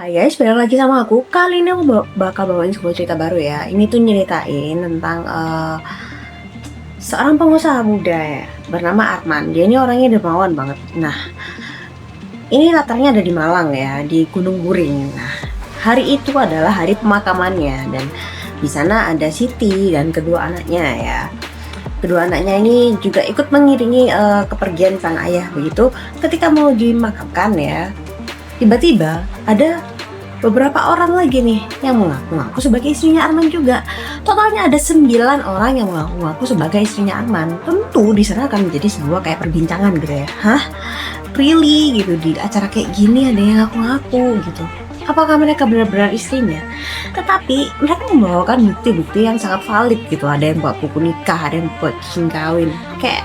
Hai guys, balik lagi sama aku. Kali ini aku bakal bawain sebuah cerita baru ya. Ini tuh nyeritain tentang seorang pengusaha muda ya, bernama Arman. Dia ini orangnya dermawan banget. Nah, ini latarnya ada di Malang ya, di Gunung Buring. Nah, hari itu adalah hari pemakamannya dan di sana ada Siti dan kedua anaknya ya. Kedua anaknya ini juga ikut mengiringi kepergian sang ayah begitu. Ketika mau dimakamkan ya, tiba-tiba ada beberapa orang lagi nih yang mengaku-ngaku sebagai istrinya Arman juga. Totalnya ada 9 orang yang mengaku-ngaku sebagai istrinya Arman. Tentu di sana akan menjadi sebuah kayak perbincangan gitu ya. Hah? Really gitu, di acara kayak gini ada yang ngaku-ngaku gitu. Apakah mereka benar-benar istrinya? Tetapi mereka membawakan bukti-bukti yang sangat valid gitu. Ada yang buat buku nikah, ada yang buat cincin kawin. Kayak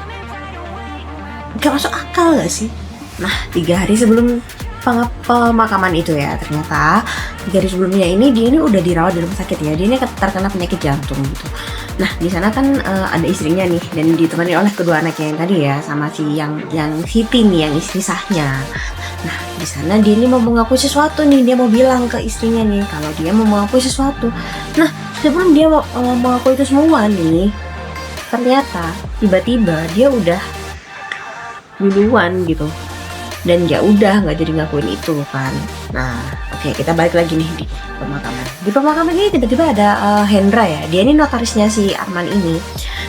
gak masuk akal gak sih? Nah, 3 hari sebelum pemakaman itu ya, ternyata 3 hari sebelumnya ini dia ini udah dirawat di rumah sakit ya. Dia ini terkena penyakit jantung gitu. Nah, di sana kan ada istrinya nih dan ditemani oleh kedua anaknya yang tadi ya, sama si yang Siti nih, yang istri sahnya. Nah, di sana dia ini mau mengaku sesuatu nih, dia mau bilang ke istrinya nih kalau dia mau mengaku sesuatu. Nah, sebelum dia mau mengaku itu semua nih, ternyata tiba-tiba dia udah duluan gitu. Dan ya udah nggak jadi ngakuin itu kan. Nah, oke, kita balik lagi nih di pemakaman. Di pemakaman ini tiba-tiba ada Hendra ya. Dia ini notarisnya si Arman ini.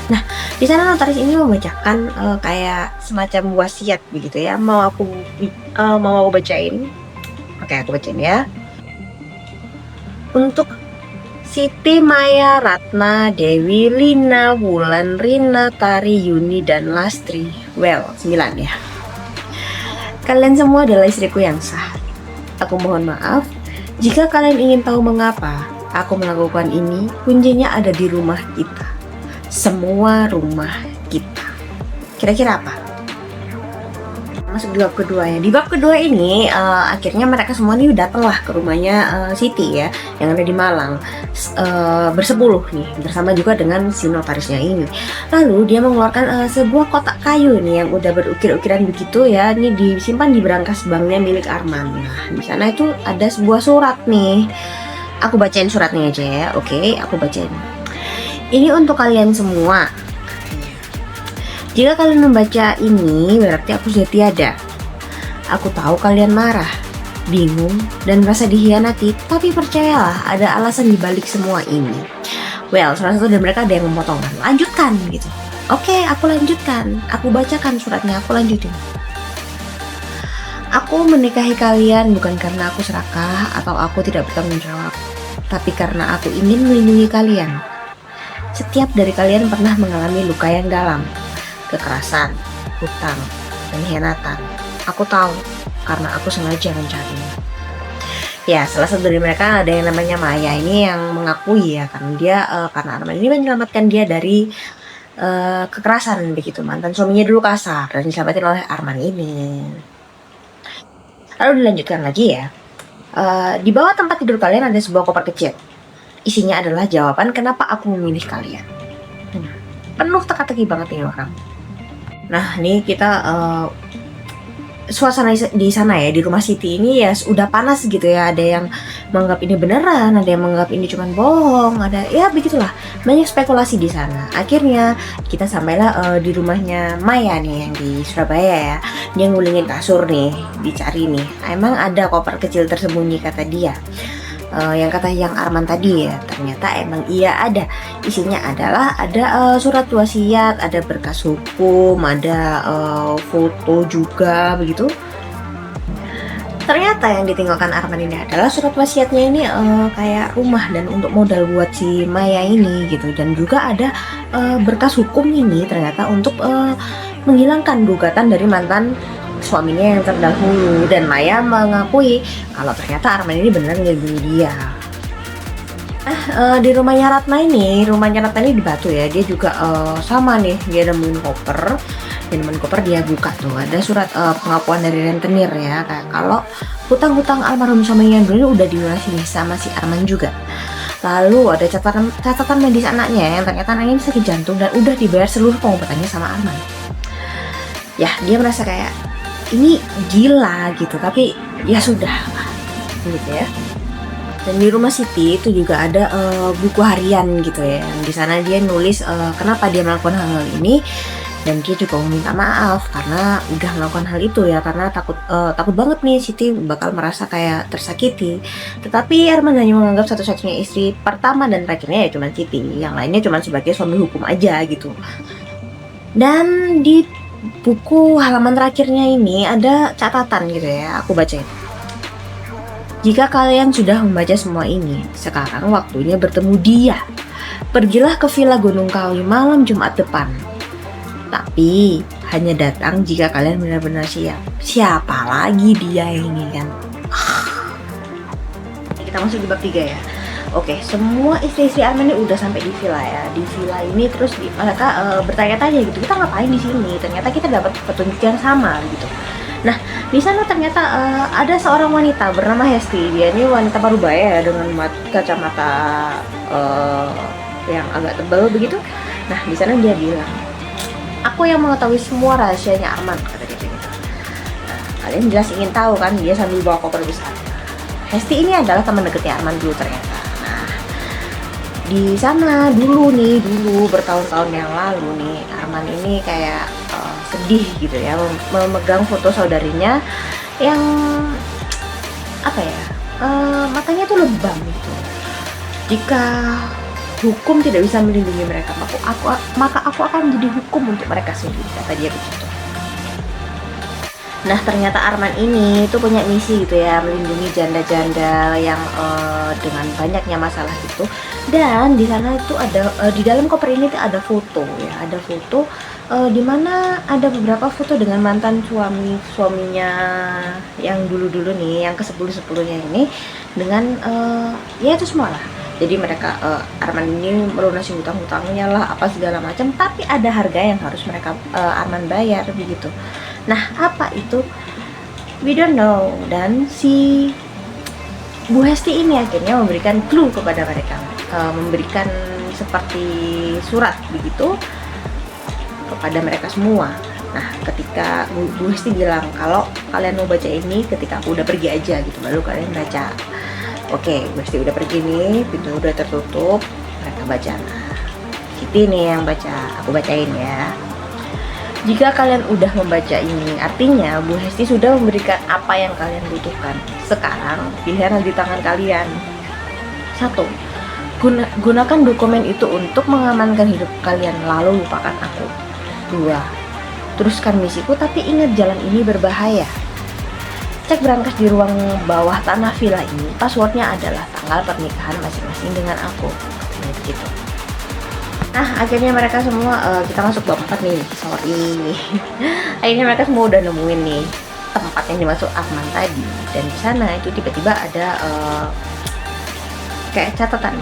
Nah, di sana notaris ini membacakan kayak semacam wasiat begitu ya. Mau aku bacain. Oke, aku bacain ya. Untuk Siti Maya Ratna Dewi Lina Wulan Rina Tari Yuni dan Lastri. Well, 9 ya. Kalian semua adalah istriku yang sah. Aku mohon maaf jika kalian ingin tahu mengapa aku melakukan ini. Kuncinya ada di rumah kita. Semua rumah kita. Kira-kira apa? Masuk di bab kedua ya. Di bab kedua ini akhirnya mereka semua nih datanglah ke rumahnya Siti ya, yang ada di Malang, bersepuluh nih, bersama juga dengan si notarisnya ini. Lalu dia mengeluarkan sebuah kotak kayu nih yang udah berukir-ukiran begitu ya. Ini disimpan di berangkas banknya milik Arman. Nah, di sana itu ada sebuah surat nih. Aku bacain suratnya aja ya. Oke, aku bacain. Ini untuk kalian semua. Jika kalian membaca ini, berarti aku sudah tiada. Aku tahu kalian marah, bingung, dan merasa dikhianati, tapi percayalah ada alasan dibalik semua ini. Well, salah satu dari mereka ada yang memotongkan. Lanjutkan gitu. Oke, aku lanjutkan. Aku bacakan suratnya, aku lanjutin. Aku menikahi kalian bukan karena aku serakah atau aku tidak bertanggung jawab, tapi karena aku ingin melindungi kalian. Setiap dari kalian pernah mengalami luka yang dalam, kekerasan, hutang, dan hianatan. Aku tahu karena aku sengaja mencarinya. Ya, salah satu dari mereka ada yang namanya Maya ini yang mengakui ya, karena dia karena Arman ini menyelamatkan dia dari kekerasan begitu. Mantan suaminya dulu kasar dan diselamatkan oleh Arman ini. Lalu dilanjutkan lagi ya. Di bawah tempat tidur kalian ada sebuah koper kecil. Isinya adalah jawaban kenapa aku memilih kalian. Penuh teka-teki banget ini orang. Nah, ini kita suasana di sana ya, di rumah Siti ini ya udah panas gitu ya. Ada yang menganggap ini beneran, ada yang menganggap ini cuma bohong, ada ya begitulah. Banyak spekulasi di sana. Akhirnya kita sampailah di rumahnya Maya nih yang di Surabaya ya. Dia ngulingin kasur nih, dicari nih. Emang ada koper kecil tersembunyi kata dia. Yang kata yang Arman tadi ya, ternyata emang iya ada. Isinya adalah ada surat wasiat, ada berkas hukum, ada foto juga begitu. Ternyata yang ditinggalkan Arman ini adalah surat wasiatnya ini kayak rumah dan untuk modal buat si Maya ini gitu, dan juga ada berkas hukum ini ternyata untuk menghilangkan gugatan dari mantan suaminya yang terdahulu. Dan Maya mengakui kalau ternyata Arman ini benar ngelindungi dia. Di rumahnya Ratna ini di Batu ya. Dia juga sama nih, dia nemuin koper. Dia buka tuh ada surat pengakuan dari rentenir ya, kayak kalau hutang-hutang almarhum suaminya dulu udah dilunasi nih sama si Arman juga. Lalu ada catatan medis anaknya yang ternyata anaknya ini sakit jantung dan udah dibayar seluruh pengobatannya sama Arman. Ya, dia merasa kayak ini gila gitu, tapi ya sudah lah. gitu ya. Dan di rumah Siti itu juga ada buku harian gitu ya. Di sana dia nulis kenapa dia melakukan hal ini, dan dia juga meminta maaf karena udah melakukan hal itu ya, karena takut banget nih Siti bakal merasa kayak tersakiti. Tetapi Arman hanya menganggap satu-satunya istri pertama dan terakhirnya ya cuma Siti, yang lainnya cuma sebagai suami hukum aja gitu. Dan di buku halaman terakhirnya ini ada catatan gitu ya, aku bacain. Jika kalian sudah membaca semua ini, sekarang waktunya bertemu dia. Pergilah ke Villa Gunung Kawi malam Jumat depan. Tapi hanya datang jika kalian benar-benar siap. Siapa lagi dia ini kan? Kita masuk di bab 3 ya. Oke, semua istri-istri Arman ini udah sampai di villa ya. Di villa ini terus mereka bertanya-tanya gitu. Kita ngapain di sini? Ternyata kita dapat petunjuk yang sama gitu. Nah, di sana ternyata ada seorang wanita bernama Hesti. Dia ini wanita parubaya ya, dengan kacamata yang agak tebal begitu. Nah, di sana dia bilang, "Aku yang mengetahui semua rahasianya Arman," kata dia begitu. Nah, kalian jelas ingin tahu kan? Dia sambil bawa koper besar. Hesti ini adalah teman dekatnya Arman dulu ternyata. Nah, di sana dulu bertahun-tahun yang lalu nih, Arman ini kayak sedih gitu ya, memegang foto saudarinya yang apa ya, matanya tuh lebam gitu. Jika hukum tidak bisa melindungi mereka, maka aku akan menjadi hukum untuk mereka sendiri, kata dia begitu. Nah, ternyata Arman ini tuh punya misi gitu ya, melindungi janda-janda yang dengan banyaknya masalah gitu. Dan di sana itu ada di dalam koper ini tuh ada foto ya, ada foto di mana ada beberapa foto dengan mantan suaminya yang dulu-dulu nih, yang ke-10-10-nya ini, dengan ya itu semua lah. Jadi mereka Arman ini melunasi hutang-hutangnya lah, apa segala macam, tapi ada harga yang harus mereka Arman bayar begitu. Nah, apa itu? We don't know. Dan si Bu Hesti ini akhirnya memberikan clue kepada mereka, memberikan seperti surat begitu kepada mereka semua. Nah, ketika Bu Hesti bilang, kalau kalian mau baca ini ketika aku udah pergi aja gitu, baru kalian baca. Oke, Bu Hesti udah pergi nih, pintu udah tertutup, mereka baca. Nah, Siti nih yang baca, aku bacain ya. Jika kalian udah membaca ini, artinya Bu Hesti sudah memberikan apa yang kalian butuhkan. Sekarang pilihan ada di tangan kalian. 1. Gunakan dokumen itu untuk mengamankan hidup kalian, lalu lupakan aku. 2. Teruskan misiku, tapi ingat jalan ini berbahaya. Cek berangkas di ruang bawah tanah villa ini. Passwordnya adalah tanggal pernikahan masing-masing dengan aku. Begitu. Nah, akhirnya mereka semua kita masuk bab 4 nih. Sorry. Akhirnya mereka semua udah nemuin nih tempat yang dimaksud Arman tadi. Dan di sana itu tiba-tiba ada kayak catatan.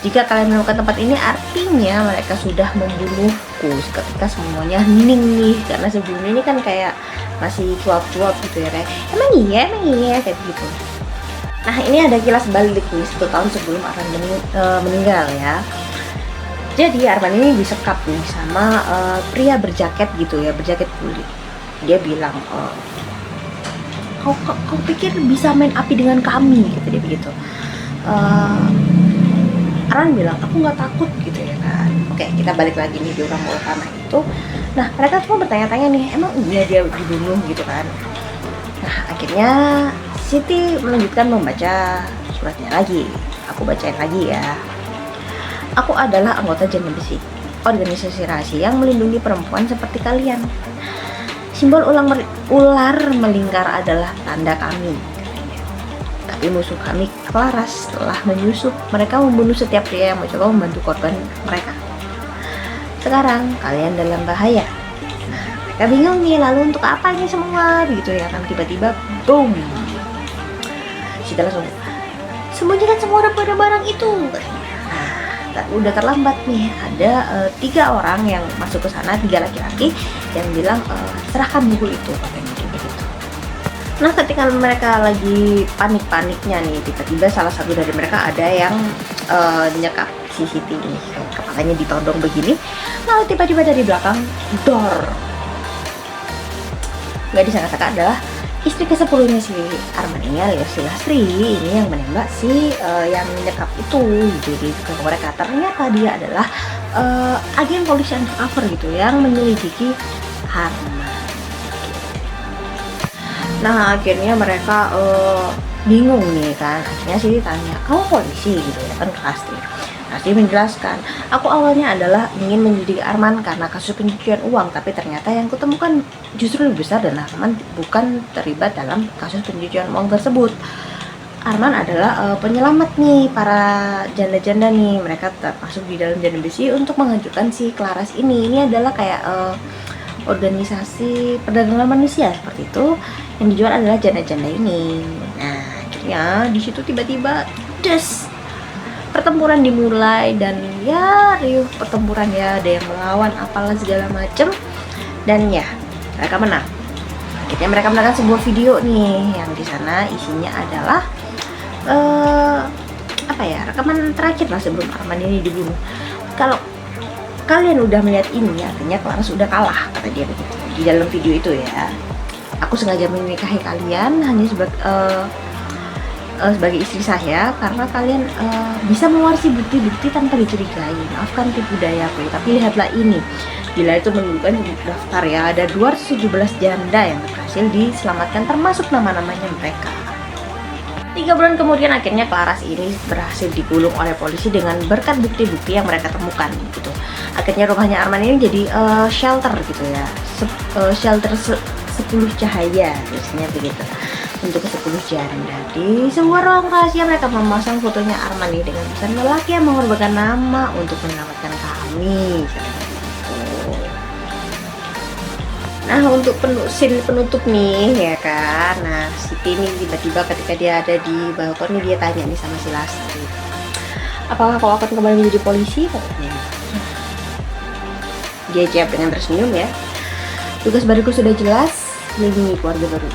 Jika kalian menemukan tempat ini, artinya mereka sudah membunuhku. Ketika semuanya hening nih, karena sebelumnya ini kan kayak masih cuap-cuap gitu ya, kayak emang iya kayak gitu. Nah, ini ada kilas balik nih 1 tahun sebelum Arman meninggal ya. Jadi Arman ini disekap nih sama pria berjaket gitu ya, berjaket kulit. Dia bilang, kau pikir bisa main api dengan kami, gitu dia begitu. Arman bilang, aku nggak takut gitu ya kan. Oke, kita balik lagi nih di orang utama itu. Nah, mereka semua bertanya-tanya nih, emang iya dia dibunuh gitu kan. Nah, akhirnya Siti melanjutkan membaca suratnya lagi. Aku bacain lagi ya. Aku adalah anggota Janda Besi, organisasi rahasia yang melindungi perempuan seperti kalian. Simbol ular melingkar adalah tanda kami, katanya. Tapi musuh kami Claras telah menyusup. Mereka membunuh setiap pria yang mencoba membantu korban mereka. Sekarang kalian dalam bahaya. Nah, mereka bingung nih, lalu untuk apa ini semua? Begitu ya kan, tiba-tiba boom. Sita langsung, sembunyikan semua barang-barang itu, katanya. Udah terlambat nih, ada 3 orang yang masuk ke sana, 3 laki-laki yang bilang serahkan buku itu, katanya begitu. Nah, ketika mereka lagi panik-paniknya nih, tiba-tiba salah satu dari mereka ada yang nyekap si Siti nih, kepalanya ditodong begini, lalu tiba-tiba dari belakang dor, nggak disangka-sangka adalah istri ke-10-nya si Arman ini alias si Lastri ini yang menembak si yang nyekap itu jadi ke mereka. Ternyata dia adalah agen polisi undercover gitu yang menyelidiki Arman. Nah akhirnya mereka bingung nih kan, akhirnya sih tanya, kamu polisi gitu ya kan ke Lastri. Lastri menjelaskan, aku awalnya adalah ingin menyelidiki Arman karena kasus pencucian uang, tapi ternyata yang kutemukan justru lebih besar dan Arman bukan terlibat dalam kasus pencucian uang tersebut. Arman adalah penyelamat nih para janda-janda nih, mereka termasuk di dalam janda besi untuk mengajukan si Claras ini. Ini adalah kayak organisasi perdagangan manusia seperti itu, yang dijual adalah janda-janda ini. Nah akhirnya di situ tiba-tiba pertempuran dimulai dan ya riuh pertempuran ya, ada yang melawan apalah segala macem dan ya mereka menang. Akhirnya mereka menangkan sebuah video nih yang di sana isinya adalah apa ya, rekaman terakhir lah sebelum Arman ini dibunuh. Kalau kalian udah melihat ini artinya Claras sudah kalah, kata dia begitu di dalam video itu ya. Aku sengaja menikahi kalian hanya sebagai istri saya karena kalian bisa mewarisi bukti-bukti tanpa dicurigai. Maafkan tipu dayaku, tapi lihatlah ini. Bila itu menunjukkan daftar ya, ada 217 janda yang berhasil diselamatkan termasuk nama-namanya mereka. 3 bulan kemudian akhirnya Claras ini berhasil digulung oleh polisi dengan berkat bukti-bukti yang mereka temukan gitu. Akhirnya rumahnya Arman ini jadi shelter gitu ya, shelter 10 cahaya biasanya begitu untuk ke-10 janda. Di sebuah ruang rahasia mereka memasang fotonya Arman ini dengan tulisan lelaki yang mengorbankan nama untuk menyelamatkan kami. Nah untuk scene penutup nih ya kan, nah Siti nih tiba-tiba ketika dia ada di balkon nih dia tanya nih sama si Lastri, apakah kau akan kembali menjadi polisi? Katanya. Dia jawab dengan tersenyum ya, tugas baruku sudah jelas, melindungi keluarga baru.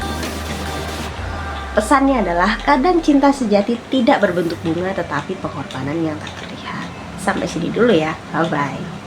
Pesannya adalah kadang cinta sejati tidak berbentuk bunga tetapi pengorbanan yang tak terlihat. Sampai sini dulu ya, bye bye.